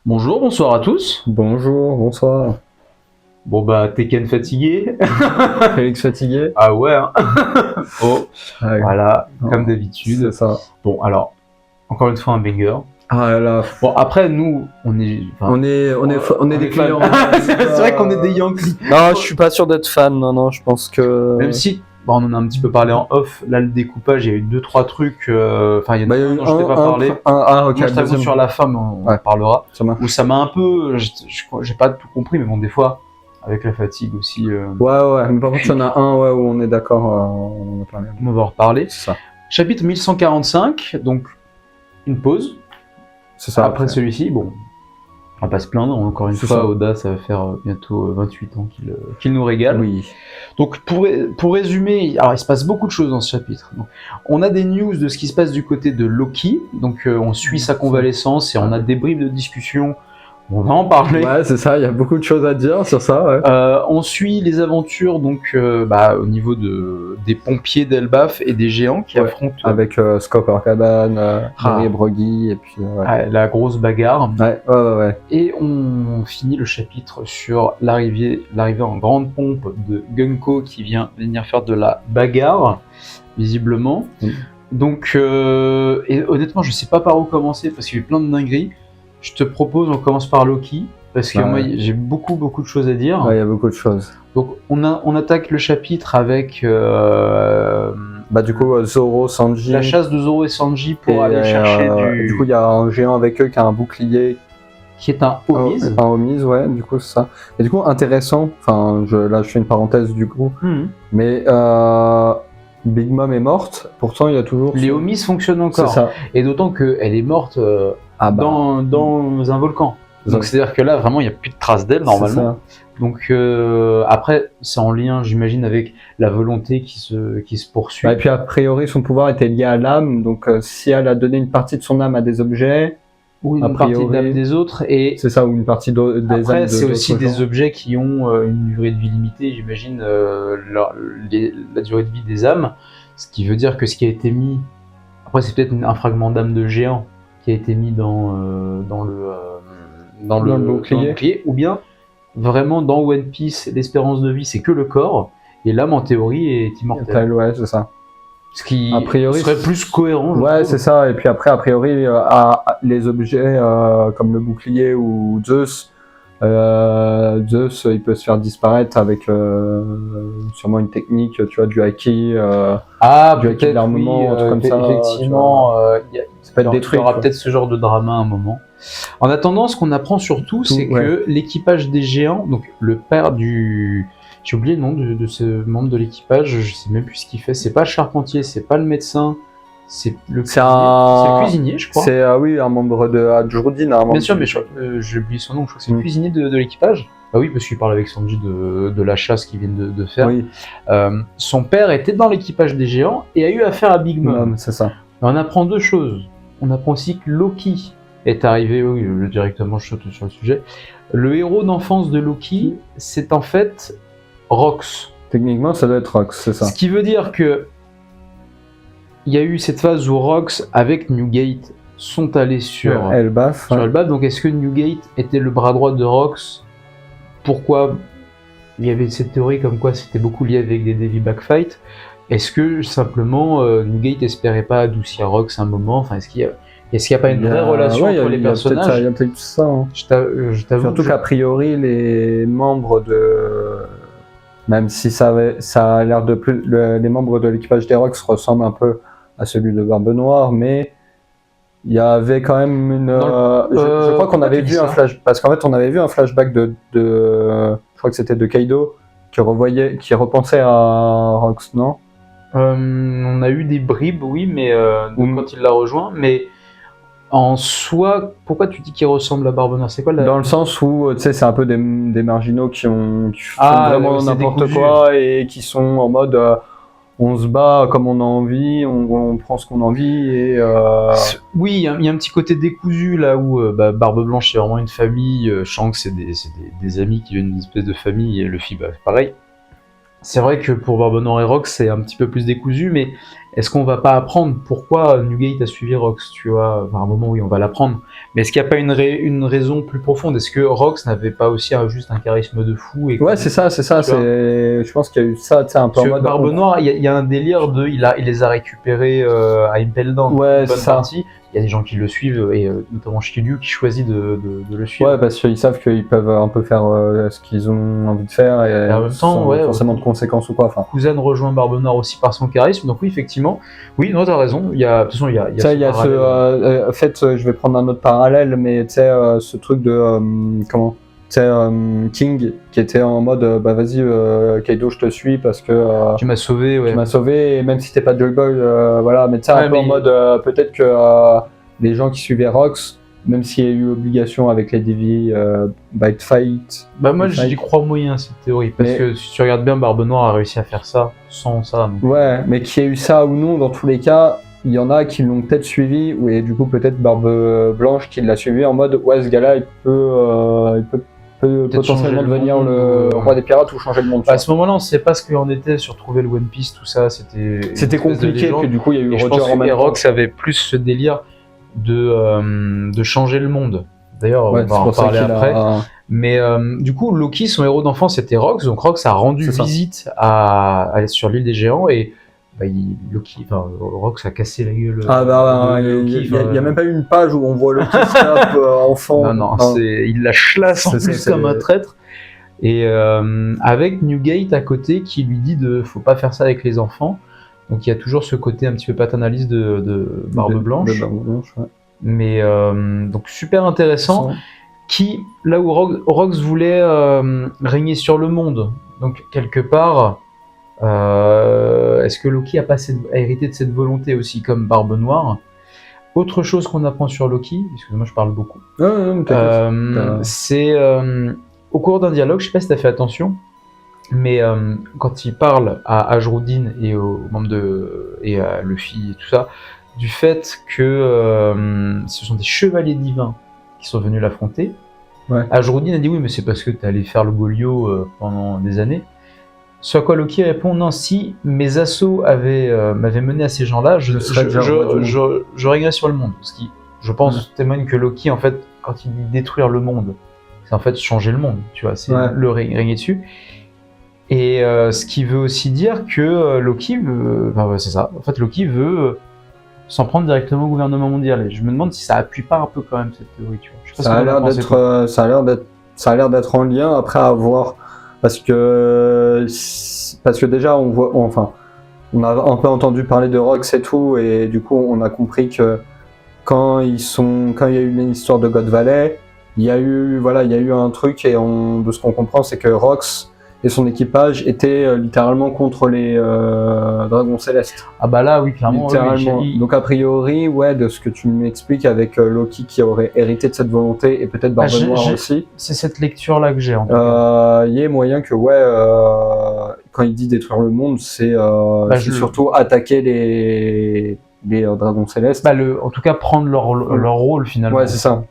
Bonjour, bonsoir à tous. Bonjour, bonsoir. Bon bah Tekken fatigué. Félix fatigué? Ah ouais. Hein. Oh, Ouais, voilà, non, comme d'habitude. c'est ça. Bon alors, encore une fois un banger. Ah là, Bon après nous, on est des clients. C'est vrai qu'on est des Yankees. Non, je suis pas sûr d'être fan. Non, je pense que. Même si, bon, on en a un petit peu parlé en off. Là le découpage, il y a eu 2-3 trucs. Enfin, il y en a un dont je t'ai pas parlé. Ok. Moi je t'avoue sur la femme, on en parlera. Où ça m'a un peu, j'ai pas tout compris, mais bon des fois. Avec la fatigue aussi. Ouais, mais par contre, il y en a un où on est d'accord, on a parlé. On va en reparler. C'est ça. Chapitre 1145, donc une pause. C'est ça. Après celui-ci, bon, on va pas se plaindre, encore une fois, Oda, ça va faire bientôt 28 ans qu'il nous régale. Oui. Donc pour résumer, alors il se passe beaucoup de choses dans ce chapitre. Donc, on a des news de ce qui se passe du côté de Loki, donc on suit sa convalescence et on a des bribes de discussion. On va en parler. Ouais, c'est ça, il y a beaucoup de choses à dire sur ça. Ouais. On suit les aventures donc au niveau des pompiers d'Elbaf et des géants qui affrontent. Avec Scott Caban, Harry Broggy et puis. La grosse bagarre. Ouais. Et on finit le chapitre sur l'arrivée en grande pompe de Gunko qui vient venir faire de la bagarre, visiblement. Donc, et honnêtement, je sais pas par où commencer parce qu'il y a eu plein de dingueries. Je te propose, on commence par Loki, parce que moi, j'ai beaucoup de choses à dire. Ouais, il y a beaucoup de choses. Donc, on attaque le chapitre avec... du coup, Zoro, Sanji... La chasse de Zoro et Sanji pour aller chercher du... Du coup, il y a un géant avec eux qui a un bouclier... Qui est un Omise. Un Omise, ouais, du coup, c'est ça. Et du coup, intéressant, enfin, là, je fais une parenthèse du coup, mais... Big Mom est morte, pourtant il y a toujours... Les Omises fonctionnent encore. C'est ça. Et d'autant qu'elle est morte dans un volcan. Donc c'est-à-dire que là, vraiment, il n'y a plus de traces d'elle, normalement. Donc après, c'est en lien, j'imagine, avec la volonté qui se poursuit. Et puis a priori, son pouvoir était lié à l'âme, donc si elle a donné une partie de son âme à des objets... Ou une partie de l'âme des autres. C'est ça, ou une partie des âmes des autres. Après, c'est aussi des objets qui ont une durée de vie limitée, j'imagine, la durée de vie des âmes. Ce qui veut dire que ce qui a été mis... Après, c'est peut-être un fragment d'âme de géant qui a été mis dans le bouclier. Ou bien, vraiment, dans One Piece, l'espérance de vie, c'est que le corps. Et l'âme, en théorie, est immortelle. Ouais, c'est ça. Ce qui serait plus cohérent. Ouais, c'est ça. Et puis après, a priori, les objets comme le bouclier ou Zeus, il peut se faire disparaître avec sûrement une technique, tu vois, du haki, du haki de l'armement, un truc comme ça. Effectivement, il y aura peut-être ce genre de drama à un moment. En attendant, ce qu'on apprend surtout, c'est que l'équipage des géants, donc le père du... J'ai oublié le nom de ce membre de l'équipage, je sais même plus ce qu'il fait. C'est pas le charpentier, c'est pas le médecin, c'est le cuisinier, je crois. C'est un membre de Ajrudin. Bien sûr, mais j'ai oublié son nom, je crois que c'est le cuisinier de l'équipage. Ah oui, parce qu'il parle avec Sanji de la chasse qu'ils viennent de faire. Oui. Son père était dans l'équipage des géants et a eu affaire à Big Mom. C'est ça. Et on apprend deux choses. On apprend aussi que Loki est arrivé, directement je saute sur le sujet. Le héros d'enfance de Loki, c'est en fait... Rox. Techniquement, ça doit être Rox, c'est ça. Ce qui veut dire que il y a eu cette phase où Rox avec Newgate sont allés sur Elbaf. Donc est-ce que Newgate était le bras droit de Rox? Pourquoi il y avait cette théorie comme quoi c'était beaucoup lié avec des Davy Backfight? Est-ce que simplement Newgate espérait pas adoucir Rox un moment? Enfin, est-ce qu'il n'y a pas une vraie relation entre les personnages? Il y a peut-être ça. Hein. Je t'avoue. Surtout qu'a priori, les membres de... Même si ça a l'air de plus... les membres de l'équipage des Rox ressemblent un peu à celui de Barbe Noire, mais il y avait quand même une... je crois qu'on avait vu un flashback... Parce qu'en fait, on avait vu un flashback de je crois que c'était de Kaido, qui repensait à Rox, non? On a eu des bribes, oui, mais quand il l'a rejoint, mais... En soi, pourquoi tu dis qu'il ressemble à Barbe Noire? C'est quoi Dans le sens où, tu sais, c'est un peu des marginaux qui font vraiment n'importe quoi et qui sont en mode on se bat comme on a envie, on prend ce qu'on a envie et... Oui, il y a un petit côté décousu là où Barbe Blanche c'est vraiment une famille, Shanks c'est des amis qui viennent d'une espèce de famille et Luffy pareil. C'est vrai que pour Barbe Noire et Rox c'est un petit peu plus décousu, mais est-ce qu'on va pas apprendre pourquoi Newgate a suivi Rox, tu vois? Enfin, à un moment, oui, on va l'apprendre. Mais est-ce qu'il n'y a pas une raison plus profonde? Est-ce que Rox n'avait pas aussi juste un charisme de fou et Ouais, c'est ça. Je pense qu'il y a eu ça, tu sais, un peu en mode. Barbe Noire, il y a un délire de. Il les a récupérés à Impel Down. Ouais, une bonne c'est ça. partie. Il y a des gens qui le suivent, et notamment Shiryu qui choisit de le suivre. Ouais, parce qu'ils savent qu'ils peuvent un peu faire ce qu'ils ont envie de faire et en même temps, sans forcément de conséquences ou quoi. Enfin. Cousin rejoint Barbe Noire aussi par son charisme, donc oui, effectivement. Oui, non, t'as raison. De toute façon, il y a en fait, je vais prendre un autre parallèle, mais tu sais, ce truc de King qui était en mode vas-y Kaido, je te suis parce que tu m'as sauvé, ouais. Tu m'as sauvé, et même si t'es pas Joy Boy, voilà, mais tu sais, un peu en mode peut-être que les gens qui suivaient Rox, même s'il y a eu obligation avec les Divi, Bite Fight. Moi j'y crois moyen cette théorie, parce que si tu regardes bien, Barbe Noire a réussi à faire ça sans ça. Donc. Ouais, mais qu'il y ait eu ça ou non, dans tous les cas, il y en a qui l'ont peut-être suivi, et du coup peut-être Barbe Blanche qui l'a suivi en mode ouais, ce gars-là il peut potentiellement devenir le roi des pirates ou changer le monde. À ce moment-là, on ne sait pas ce qu'il en était sur trouver le One Piece, tout ça, c'était compliqué, puis du coup il y a eu Roger en même temps. Rox avait plus ce délire de changer le monde. D'ailleurs, ouais, on va en parler après. Mais du coup, Loki, son héros d'enfance, c'était Rox, donc Rox a rendu visite sur l'île des géants, et Rox a cassé la gueule. Il n'y a même pas eu une page où on voit Loki snap enfant. Non, il la chlasse en plus comme un traître. Et avec Newgate à côté qui lui dit faut pas faire ça avec les enfants. Donc il y a toujours ce côté un petit peu paternaliste de Barbe Blanche. Ouais. Mais donc super intéressant. Là où Rox voulait régner sur le monde. Donc quelque part. Est-ce que Loki a hérité de cette volonté aussi comme Barbe Noire? Autre chose qu'on apprend sur Loki, excusez-moi je parle beaucoup, c'est au cours d'un dialogue, je sais pas si tu as fait attention, mais quand il parle à Ajrudin et aux membres et à Luffy et tout ça, du fait que ce sont des chevaliers divins qui sont venus l'affronter, Ajrudin a dit oui mais c'est parce que tu es allé faire le Golio pendant des années. Ce à quoi Loki répond non, si mes assauts m'avaient mené à ces gens-là, je régnerais sur le monde. Ce qui, je pense, témoigne que Loki, en fait, quand il dit détruire le monde, c'est en fait changer le monde, tu vois, c'est le régner dessus. Et ce qui veut aussi dire que Loki veut, c'est ça, en fait Loki veut s'en prendre directement au gouvernement mondial. Et je me demande si ça appuie pas un peu quand même cette théorie, tu vois. Je sais pas ça a l'air d'être en lien, après à voir. Parce que déjà on a un peu entendu parler de Rox et tout, et du coup on a compris que quand il y a eu l'histoire de God Valley, il y a eu un truc, et de ce qu'on comprend, c'est que Rox et son équipage étaient littéralement contre les dragons célestes. Ah bah là oui, clairement. Littéralement. Oui, donc a priori, de ce que tu m'expliques, avec Loki qui aurait hérité de cette volonté, et peut-être Barbe Noire aussi. C'est cette lecture là que j'ai. Il y a moyen que quand il dit détruire le monde, c'est surtout attaquer les dragons célestes. En tout cas prendre leur rôle finalement. Ouais, c'est ça.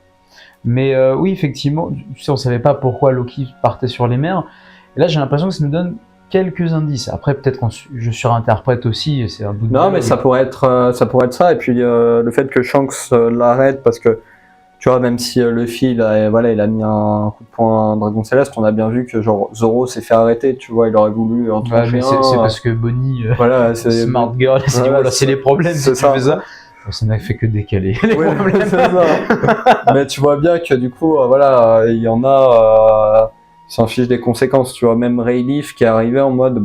Mais oui, effectivement, tu sais, on savait pas pourquoi Loki partait sur les mers. Et là, j'ai l'impression que ça nous donne quelques indices. Après, peut-être que je surinterprète aussi, c'est un doute. Non, mais ça pourrait être ça. Et puis le fait que Shanks l'arrête, parce que tu vois, même si Luffy il a mis un coup de poing à un dragon céleste, on a bien vu que genre Zoro s'est fait arrêter. Tu vois, il aurait voulu en trancher un. C'est parce que Bonnie, smart girl, c'est les problèmes. C'est ça. Ça n'a fait que décaler les problèmes. C'est ça. Mais tu vois bien que du coup, il y en a. S'en fiche des conséquences, tu vois, même Rayleaf qui est arrivé en mode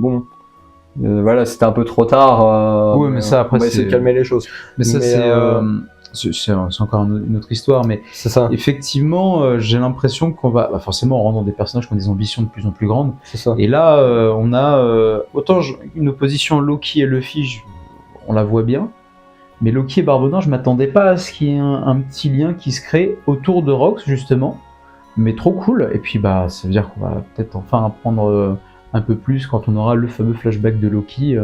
c'était un peu trop tard, oui, mais ça après on va essayer de calmer les choses. Mais ça c'est encore une autre histoire, mais c'est ça. Effectivement, j'ai l'impression qu'on va forcément rendre des personnages qui ont des ambitions de plus en plus grandes. C'est ça. Et là, on a autant une opposition Loki et Luffy, on la voit bien, mais Loki et Barbe Noire, je m'attendais pas à ce qu'il y ait un petit lien qui se crée autour de Rox justement. Mais trop cool, et puis ça veut dire qu'on va peut-être enfin apprendre un peu plus quand on aura le fameux flashback de Loki.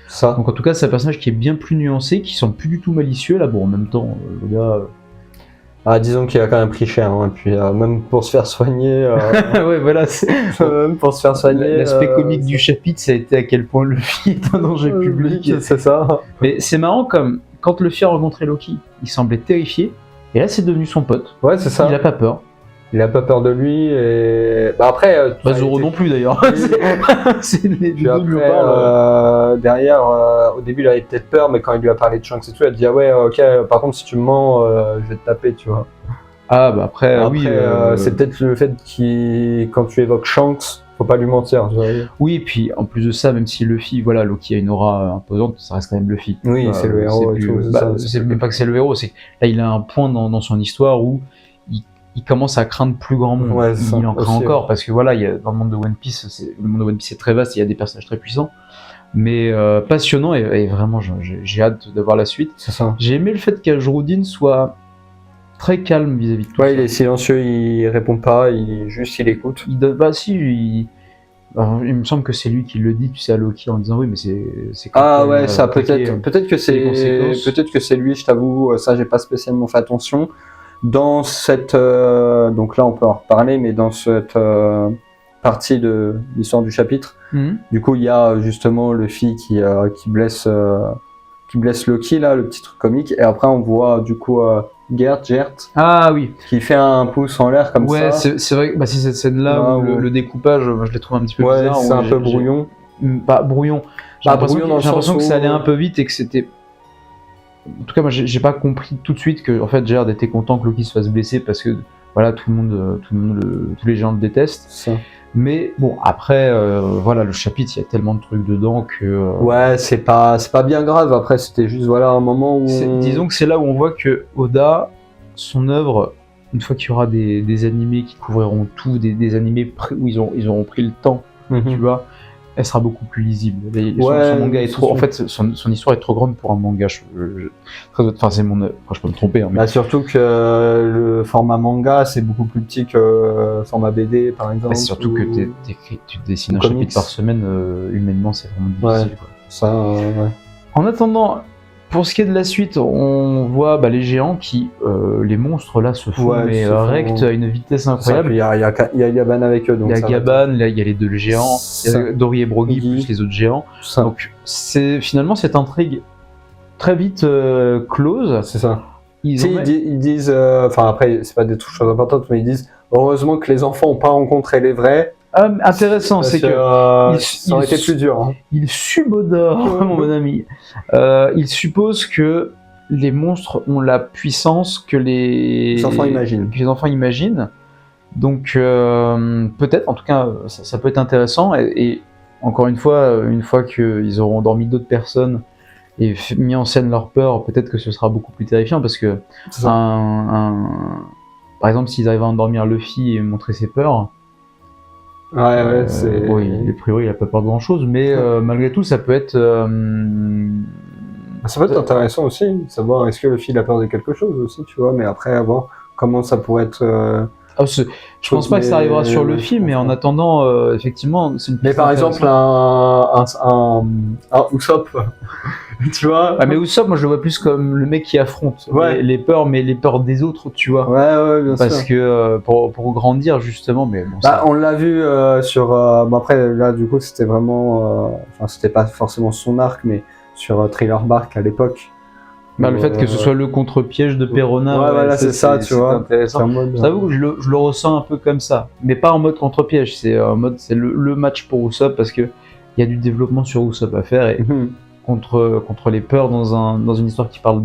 Ça. Donc en tout cas, c'est un personnage qui est bien plus nuancé, qui semble plus du tout malicieux là. Bon, en même temps, le gars. Ah, disons qu'il a quand même pris cher, hein, et puis même pour se faire soigner, Ouais, voilà, c'est même pour se faire soigner. l'aspect comique du chapitre, ça a été à quel point Luffy est un danger public. C'est ça. Mais c'est marrant comme quand Luffy a rencontré Loki, il semblait terrifié, et là c'est devenu son pote. Ouais, c'est ça. Il a pas peur. Il a pas peur de lui, et bah après. Bah, ça a Zoro été- non plus d'ailleurs. C'est les Puis deux après, lui parlent. derrière, au début, il avait peut-être peur, mais quand il lui a parlé de Shanks et tout, il a dit ah ouais, ok, par contre, si tu me mens, je vais te taper, tu vois. Ah bah après, Après, oui. c'est peut-être le fait qu'il, quand tu évoques Shanks, faut pas lui mentir. Tu vois. Oui, et puis en plus de ça, même si Luffy, voilà, Loki a une aura imposante, ça reste quand même Luffy. Oui, c'est le héros et plus- tout, c'est bah, ça, c'est c'est même pas que c'est le héros, c'est que là il a un point dans son histoire où il commence à craindre plus grand monde. Ouais, c'est Il ça, en craint aussi, encore parce que voilà, dans le monde de One Piece, le monde de One Piece est très vaste, il y a des personnages très puissants, mais passionnant et vraiment j'ai hâte de voir la suite. C'est ça. J'ai aimé le fait qu'Ajroudin soit très calme vis-à-vis de tout Ouais, ça. il est silencieux, il répond pas, il écoute. Bah si, alors, il me semble que c'est lui qui le dit, tu sais, à Loki en disant oui, mais c'est quand Ah même, ouais, ça attaqué, peut-être que c'est les conséquences. peut-être que c'est lui, je t'avoue, ça j'ai pas spécialement fait attention. Dans cette donc là on peut en reparler, mais dans cette partie de l'histoire du chapitre, Mhm. du coup il y a justement Luffy qui blesse Loki là, le petit truc comique, et après on voit du coup Gert Ah oui, qui fait un pouce en l'air comme ouais, ça. c'est vrai que bah, c'est cette scène-là Là où où- le découpage, moi, je l'ai trouvé un petit peu Ouais, bizarre. c'est où un peu brouillon. Pas brouillon. J'ai Bah, l'impression brouillon dans le j'ai l'impression sens que ça où- allait un peu vite et que c'était. En tout cas, moi, j'ai pas compris tout de suite que en fait, Gerd était content que Loki se fasse blesser parce que voilà, tous les gens le détestent. Ça. Mais bon, après, voilà, le chapitre, il y a tellement de trucs dedans que. Ouais, c'est pas bien grave. Après, c'était juste voilà un moment où Disons que c'est là où on voit que Oda, son œuvre, une fois qu'il y aura des animés qui couvriront tout, des animés où ils auront pris le temps, tu vois, elle sera beaucoup plus lisible. Ouais, son manga est c'est trop. sûr. En fait, son histoire est trop grande pour un manga. Enfin, c'est mon œuvre. Enfin, je peux me tromper. Hein, mais... Bah, surtout que le format manga c'est beaucoup plus petit que le format BD par exemple. Bah, c'est surtout que tu dessines un comics. chapitre par semaine, humainement, c'est vraiment difficile. Ouais. Quoi. Ça, ouais. En attendant, pour ce qui est de la suite, on voit les géants qui, les monstres là, se font, Ouais, mais se font- recte à une vitesse Ça, incroyable. puis il y a Gaban avec eux donc Il y a ça va Gaban, là, il y a les deux géants, il y Ça- a Dory et Brogy Brogy. plus les autres géants. être ça. Donc finalement cette intrigue très vite close. C'est ça. Ils Si, ont- ils disent, enfin après c'est pas des choses importantes, mais ils disent heureusement que les enfants ont pas rencontré les vrais. Ah, intéressant, Parce c'est que ça aurait été plus dur. Hein. il subodore, mon bon ami. Il suppose que les monstres ont la puissance que Les enfants imaginent. que les enfants imaginent. Donc peut-être, en tout cas, ça peut être intéressant. Et encore une fois qu'ils auront endormi d'autres personnes et mis en scène leur peur, peut-être que ce sera beaucoup plus terrifiant parce que C'est ça. par exemple, s'ils arrivent à endormir Luffy et montrer ses peurs, Ouais, c'est. bon, a priori, il a pas peur de grand chose, mais malgré tout, ça peut être. Ça peut être intéressant aussi, savoir est-ce que le fil a peur de quelque chose aussi, tu vois, mais après avoir comment ça pourrait être. Je pense pas que ça arrivera sur le film, mais en attendant, effectivement, c'est une Mais piste par exemple, un Usopp, tu vois. Ah, mais Usopp, moi je le vois plus comme le mec qui affronte Ouais. les peurs, mais les peurs des autres, tu vois. Ouais, bien Parce sûr. que pour grandir, justement, mais bon, Bah, on l'a vu sur. Bon, après, là, du coup, c'était vraiment. Enfin, c'était pas forcément son arc, mais sur Thriller Bark à l'époque. le fait que ce soit le contre-piège de Perona, Ouais, voilà, c'est ça, tu vois. intéressant. C'est en mode, Je t'avoue que je le ressens un peu comme ça, mais pas en mode contre-piège, c'est en mode c'est le match pour Usopp parce que il y a du développement sur Usopp à faire et Mhm. contre les peurs dans une histoire qui parle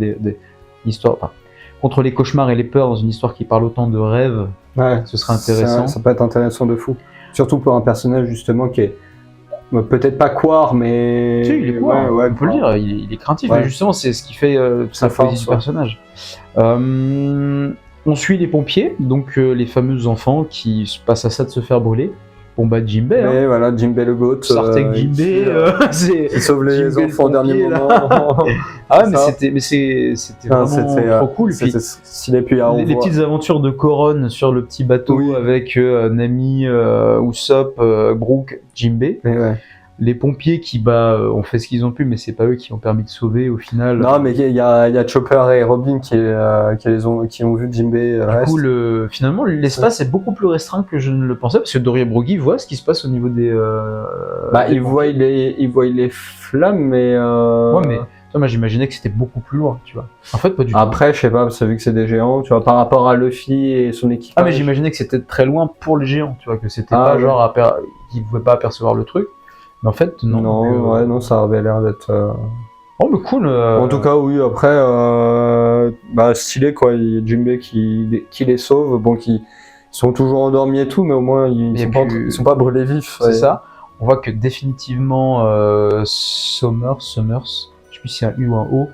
contre les cauchemars et les peurs dans une histoire qui parle autant de rêves, Ouais, ce serait intéressant. Ça peut être intéressant de fou. Surtout pour un personnage justement qui est peut-être pas Quar, mais. Si, il est quoi, ouais, on peut le dire, il est craintif, Ouais. mais justement c'est ce qui fait toute Sa la folie force, du ouais. personnage. On suit les pompiers, donc les fameux enfants qui se passent à ça de se faire brûler. Bon bah Jinbei, hein. Mais voilà, Jinbei le Goat. Sortez avec Jinbei, c'est qui sauve les Jinbei le enfants au dernier pompier, là. moment. Ah ouais, ça. mais c'était Enfin, vraiment trop cool. Et puis, C'était stylé, puis on les voit- petites aventures de Koron sur le petit bateau Oui. avec Nami, Usopp, Brook, Jinbei. Mais ouais. les pompiers qui ont fait ce qu'ils ont pu, mais c'est pas eux qui ont permis de sauver au final. Non, mais il y a Chopper et Robin qui ont vu Jinbei Du coup, finalement, l'espace est beaucoup plus restreint que je ne le pensais, parce que Dory et Broggy voient ce qui se passe au niveau des. Ils voient les flammes, mais. Ouais, mais moi j'imaginais que c'était beaucoup plus loin, tu vois. En fait, pas du tout. Après, je sais pas, c'est vu que c'est des géants, tu vois, par rapport à Luffy et son équipage. Ah, mais j'imaginais que c'était très loin pour les géants, tu vois, que c'était pas genre qu'ils pouvaient pas apercevoir le truc. Mais en fait, non. Non, ça avait l'air d'être. Oh, mais cool. En tout cas, oui, après, stylé quoi, il y a Jinbei qui les sauve, bon, qui sont toujours endormis et tout, mais au moins ils sont pas brûlés vifs. C'est ça. On voit que définitivement Summers, je sais plus si c'est un U ou un O,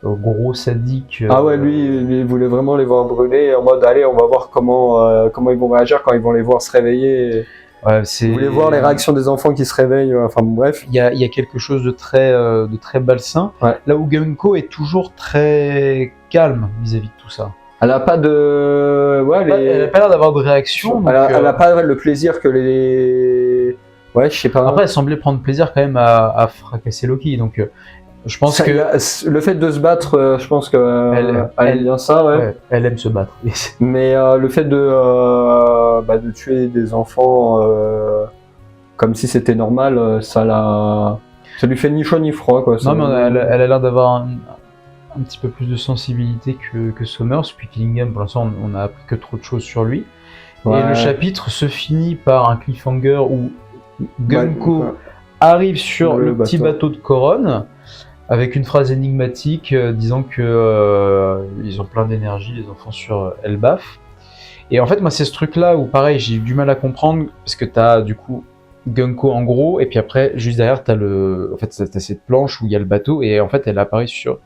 gros sadique. Ah ouais, lui, il voulait vraiment les voir brûler en mode allez, on va voir comment ils vont réagir quand ils vont les voir se réveiller. Ouais, il voulait voir les réactions des enfants qui se réveillent. Enfin bon, bref. Il y a quelque chose de très malsain. Ouais. Là où Gunko est toujours très calme vis-à-vis de tout ça. Elle a pas de. Ouais, elle a pas l'air d'avoir de réaction. Donc, elle a pas le plaisir que les. Ouais, je sais pas. Après, elle semblait prendre plaisir quand même à fracasser Loki. Donc, je pense que. Le fait de se battre, je pense qu'elle aime bien ça, ouais. Elle aime se battre. Mais le fait de tuer des enfants comme si c'était normal, ça lui fait ni chaud ni froid, quoi. Non, mais elle a l'air d'avoir un petit peu plus de sensibilité que Summers. Puis Killingham, pour l'instant, on a appris que trop de choses sur lui. Ouais. Et le chapitre se finit par un cliffhanger où Gunko arrive sur le petit bateau de Coron avec une phrase énigmatique disant que ils ont plein d'énergie, les enfants sur Elbaf. Et en fait, moi, c'est ce truc-là où, pareil, j'ai eu du mal à comprendre parce que t'as du coup Gunko en gros, et puis après, juste derrière, t'as cette planche où il y a le bateau, et en fait, elle apparaît sur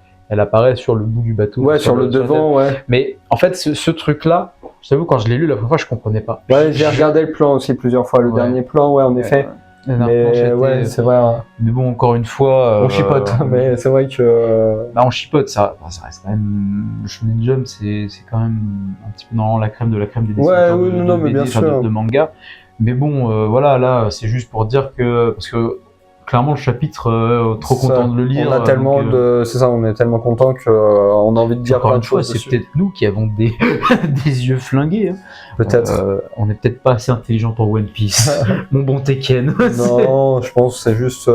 le bout du bateau. Ouais, sur le devant, ouais. Mais en fait, ce truc-là, je t'avoue, quand je l'ai lu la première fois, je comprenais pas. Ouais, j'ai regardé le plan aussi plusieurs fois, le dernier plan, ouais, en effet. Mais ouais, c'est vrai. Mais bon, encore une fois. On chipote, mais c'est vrai que. On chipote, ça reste quand même. Le Shonen Jump, c'est quand même un petit peu dans la crème de la crème des dessinateurs de BD, bien sûr. de manga. Mais bon, voilà, là, c'est juste pour dire que. Parce que. Clairement, le chapitre, trop content de le lire. On a tellement c'est ça, on est tellement content qu'on a envie de dire plein de choses. C'est peut-être nous qui avons des yeux flingués. Hein. Peut-être. On n'est peut-être pas assez intelligent pour One Piece. Mon bon Tekken. Non, je pense que c'est juste.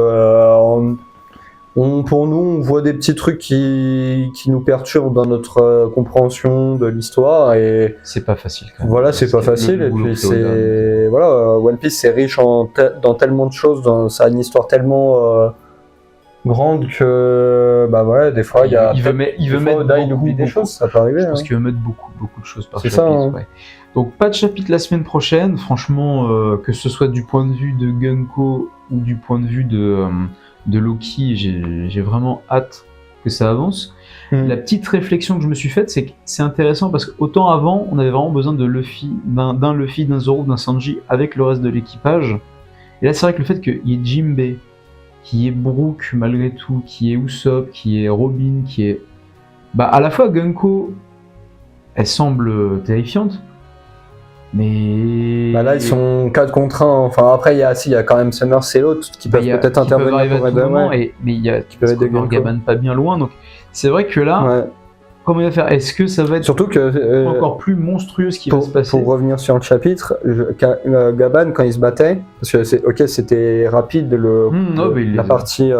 Pour nous, on voit des petits trucs qui nous perturbent dans notre compréhension de l'histoire et c'est pas facile. Quand même. Voilà, c'est pas facile. Et puis One Piece, c'est riche dans tellement de choses. Ça a une histoire tellement grande que des fois il veut mettre des choses. Ça peut arriver. Je pense qu'il veut mettre beaucoup de choses par chapitre. C'est ça. Hein. Ouais. Donc pas de chapitre la semaine prochaine. Franchement, que ce soit du point de vue de Gunko ou du point de vue de Loki, j'ai vraiment hâte que ça avance. La petite réflexion que je me suis faite, c'est que c'est intéressant parce qu'autant avant, on avait vraiment besoin de Luffy, d'un Luffy, d'un Zoro, d'un Sanji avec le reste de l'équipage. Et là, c'est vrai que le fait qu'il y ait Jinbei, qu'il y ait Brook malgré tout, qu'il y ait Usopp, qu'il y ait Robin, qu'il y ait... à la fois Gunko, elle semble terrifiante, mais là ils sont 4 contre 1. Enfin après il y a quand même Summers et l'autre qui peuvent peut-être intervenir pour aider. Mais il y a Gaban pas bien loin, donc c'est vrai que là, comment il va faire? Est-ce que ça va être surtout que encore plus monstrueux ce qui va se passer? Pour revenir sur le chapitre, Gaban quand il se battait, parce que c'était rapide la partie.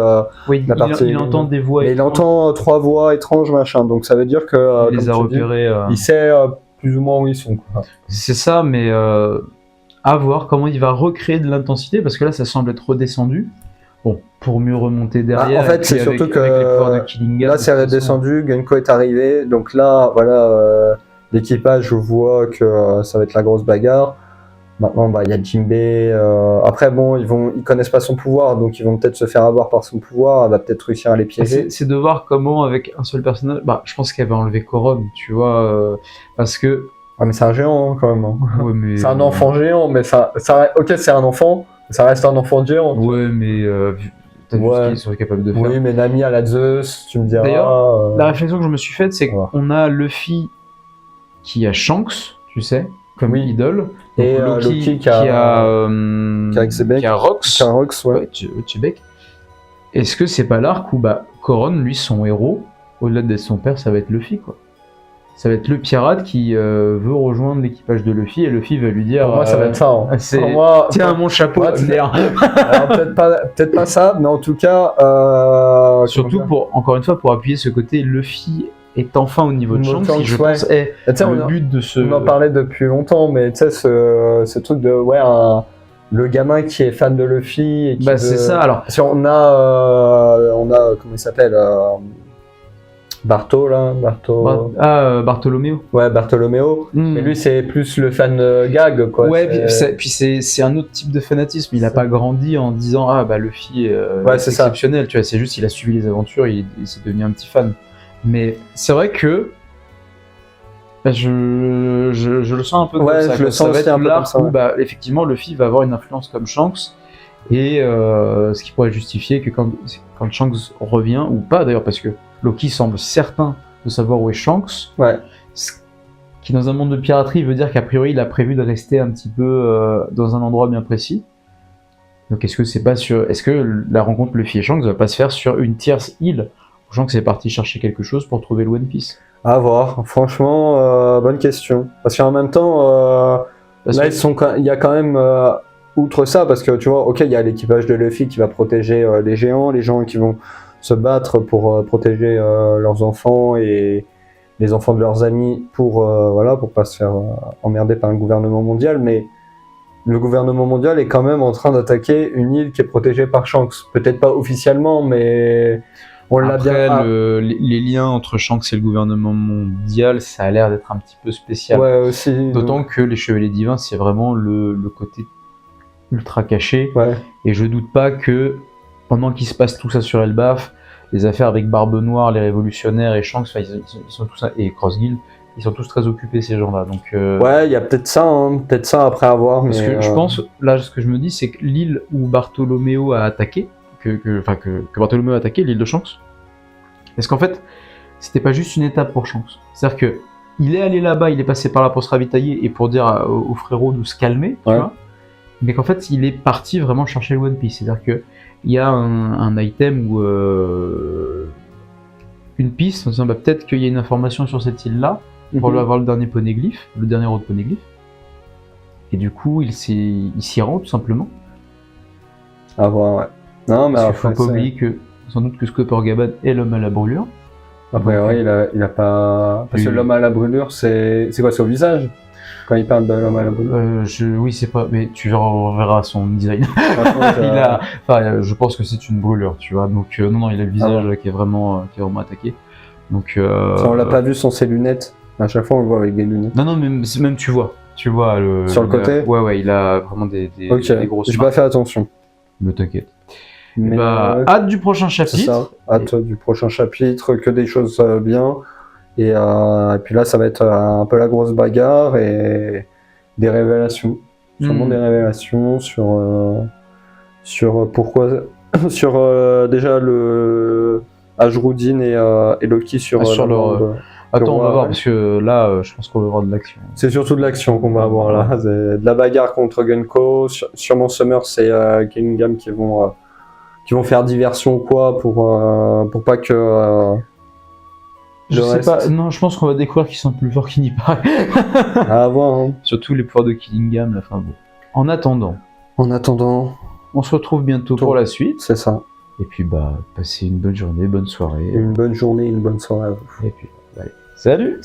Il entend des voix. Il entend 3 voix étranges machin, donc ça veut dire que il les a repérés. Il sait plus ou moins où ils sont. Quoi. C'est ça, mais à voir comment il va recréer de l'intensité, parce que là, ça semble être redescendu. Bon, pour mieux remonter derrière. En fait, c'est surtout que là, c'est redescendu, Gunko est arrivé, donc là, voilà, l'équipage voit que ça va être la grosse bagarre. Maintenant, il y a Jinbei. Après, bon, ils connaissent pas son pouvoir, donc ils vont peut-être se faire avoir par son pouvoir. Elle va peut-être réussir à les piéger. C'est de voir comment, avec un seul personnage, je pense qu'elle va enlever Coron, tu vois, parce que. Ah, mais c'est un géant quand même. Ouais, mais... C'est un enfant géant, mais ok, c'est un enfant, ça reste un enfant géant. Ouais, mais t'as vu ce qu'ils sont capables de faire. Oui, mais Nami à la Zeus, tu me diras. D'ailleurs, la réflexion que je me suis faite, c'est qu'on a Luffy qui a Shanks, tu sais. comme Oui. idole. Et Donc, Loki qui a Xebec. qui a Rox, Carox, ouais. ouais, Québec. Est-ce que c'est pas l'arc où Coron, lui, son héros, au-delà d'être son père, ça va être Luffy, quoi. Ça va être le pirate qui veut rejoindre l'équipage de Luffy et Luffy va lui dire. Pour moi, ça va être ça. Hein. c'est- Pour moi, Tiens, mon chapeau. Ouais, merde. alors, peut-être pas ça, mais en tout cas. Surtout encore une fois, pour appuyer ce côté, Luffy est enfin au niveau de Shanks, qui je ouais. pense est Tu sais, le but de ce. on en parlait depuis longtemps, mais tu sais, ce truc de le gamin qui est fan de Luffy et qui c'est ça. Alors, si on a comment il s'appelle Barto là, Bartholoméo. Ouais, Bartholoméo. Hmm. Mais lui, c'est plus le fan gag, quoi. Ouais, puis c'est un autre type de fanatisme. Il a pas grandi en disant Luffy c'est c'est exceptionnel. Tu vois, c'est juste il a suivi les aventures, il s'est devenu un petit fan. Mais c'est vrai que je le sens un peu comme ça. Je le sens ça va aussi être un peu l'arc comme ça, où effectivement Luffy va avoir une influence comme Shanks et ce qui pourrait justifier que quand Shanks revient ou pas d'ailleurs, parce que Loki semble certain de savoir où est Shanks. Ouais. Ce qui dans un monde de piraterie veut dire qu'a priori il a prévu de rester un petit peu dans un endroit bien précis. Donc est-ce que la rencontre Luffy et Shanks va pas se faire sur une tierce île où Shanks est parti chercher quelque chose pour trouver le One Piece? À voir. Franchement, bonne question. Parce qu'en même temps, il y a quand même outre ça, parce que tu vois, ok, il y a l'équipage de Luffy qui va protéger les géants, les gens qui vont se battre pour protéger leurs enfants et les enfants de leurs amis pour pas se faire emmerder par un gouvernement mondial, mais le gouvernement mondial est quand même en train d'attaquer une île qui est protégée par Shanks. Peut-être pas officiellement, mais on l'a bien. Les liens entre Shanks et le gouvernement mondial, ça a l'air d'être un petit peu spécial. Ouais, aussi. D'autant que les Chevaliers Divins, c'est vraiment le côté ultra caché. Ouais. Et je doute pas que pendant qu'il se passe tout ça sur Elbaf, les affaires avec Barbe Noire, les révolutionnaires et Shanks, ils sont tous et Crossguild, ils sont tous très occupés ces gens-là. Donc ouais, il y a peut-être ça après avoir. Parce mais que je pense, là, ce que je me dis, c'est que l'île où Bartholoméo a attaqué, que Bartholoméo a attaqué, l'île de Shanks, est-ce qu'en fait, c'était pas juste une étape pour Shanks? C'est-à-dire que il est allé là-bas, il est passé par là pour se ravitailler et pour dire aux frérots de se calmer, tu vois, mais qu'en fait, il est parti vraiment chercher le One Piece. C'est-à-dire que il y a un item ou une piste en disant peut-être qu'il y a une information sur cette île-là pour lui avoir le dernier poneglyphe, le dernier autre poneglyphe. Et du coup, il s'y rend tout simplement. À voir, ouais. Non, mais parce qu'il faut pas oublier que sans doute que Scopper-Gaban est l'homme à la brûlure. Après, ouais, il a pas. Parce que l'homme à la brûlure, c'est quoi, c'est au visage? Quand il parle de l'homme à la brûlure. Oui, c'est pas. Mais tu verras son design. Je pense que c'est une brûlure, tu vois. Donc non, il a le visage qui est vraiment attaqué. Donc. On l'a pas vu sans ses lunettes. À chaque fois, on le voit avec des lunettes. Non, mais même tu vois sur le côté. Ouais, il a vraiment des grosses. J'ai pas fait attention. Mais t'inquiète. Mais hâte du prochain chapitre. C'est ça. Hâte du prochain chapitre, que des choses bien. Et puis là, ça va être un peu la grosse bagarre et des révélations. Sûrement des révélations sur pourquoi. Sur déjà le Ajrudin et Loki sur leur. Attends, on va voir, parce que là, je pense qu'on va avoir de l'action. C'est surtout de l'action qu'on va avoir là. C'est de la bagarre contre Gunko. Sûrement Summers et Kingham qui vont faire diversion ou quoi pour pas que. Je sais pas, non, je pense qu'on va découvrir qu'ils sont plus forts qu'il n'y paraît. À voir. Hein. Surtout les pouvoirs de Killingham, la fin. Bon. En attendant, on se retrouve bientôt pour la suite. C'est ça. Et puis, passez une bonne journée, bonne soirée. Une bonne journée, une bonne soirée à vous. Et puis, allez, salut!